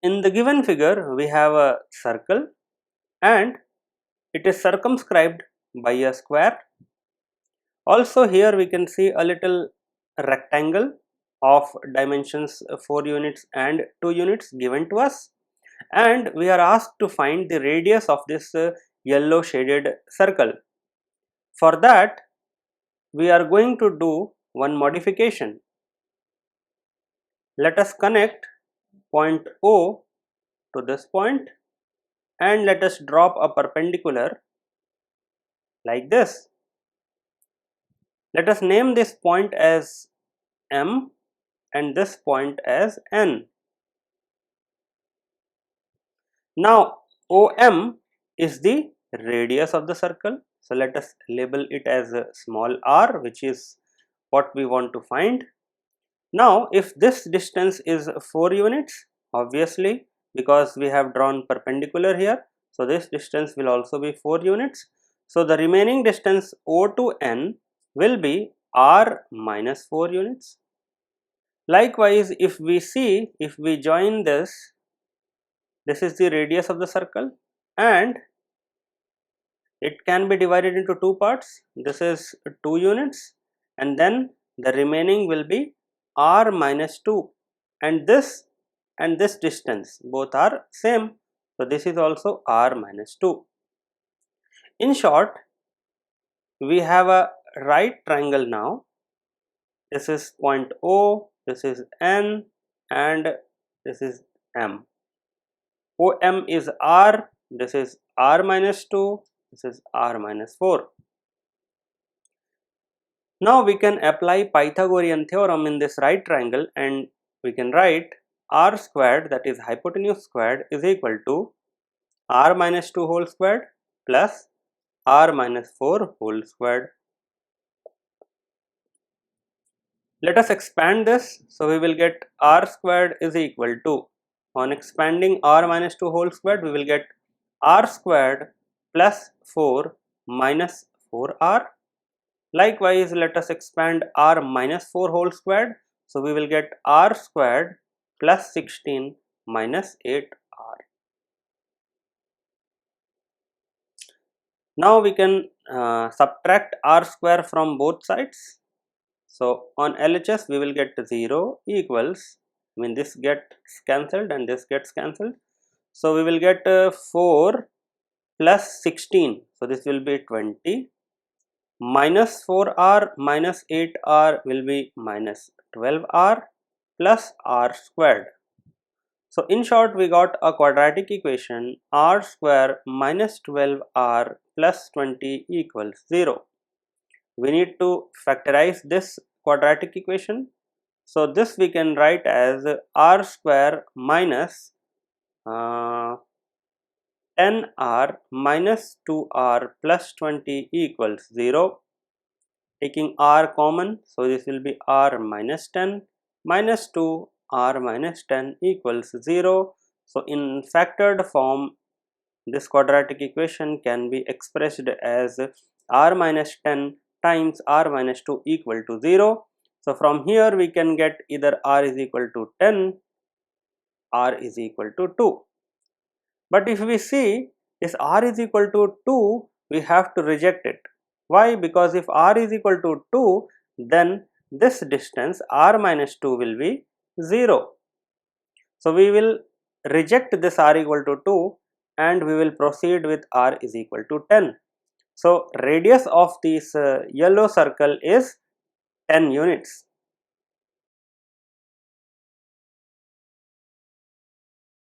in the given figure we have a circle and it is circumscribed by a square. Also here we can see a little rectangle of dimensions 4 units and 2 units given to us, and we are asked to find the radius of this yellow shaded circle. For that we are going to do one modification. Let us connect point O to this point and let us drop a perpendicular like this. Let us name this point as M and this point as N. Now OM is the radius of the circle, so let us label it as a small r, which is what we want to find. Now if this distance is 4 units, obviously because we have drawn perpendicular here, so this distance will also be 4 units. So the remaining distance O to N will be r minus 4 units. Likewise, if we join this is the radius of the circle and it can be divided into two parts. This is 2 units and then the remaining will be r minus 2, and this distance both are same, so this is also r minus 2. In short, we have a right triangle now. This is point O, this is N and this is M. OM is r, this is r minus 2, this is r minus 4. Now we can apply Pythagorean theorem in this right triangle and we can write r squared, that is hypotenuse squared, is equal to r minus 2 whole squared plus r minus 4 whole squared. Let us expand this, so we will get r squared is equal to, on expanding r minus 2 whole squared, we will get r squared plus 4 minus 4r. Likewise, let us expand r minus 4 whole squared, so we will get r squared plus 16 minus 8r. Now we can subtract r square from both sides. So on LHS we will get 0 equals, this gets cancelled and this gets cancelled. So we will get 4 plus 16, so this will be 20, minus 4r minus 8r will be minus 12r plus r squared. So in short, we got a quadratic equation r square minus 12r plus 20 equals 0. We need to factorize this quadratic equation. So this we can write as r square minus 10r minus 2r plus 20 equals 0. Taking r common, so this will be r minus 10 minus 2 r minus 10 equals 0. So in factored form, this quadratic equation can be expressed as r minus 10 times r minus 2 equal to 0. So from here we can get either r is equal to 10, r is equal to 2. But if we see this r is equal to 2, we have to reject it. Why? Because if r is equal to 2, then this distance r minus 2 will be 0. So we will reject this r equal to 2 and we will proceed with r is equal to 10. So radius of this yellow circle is 10 units.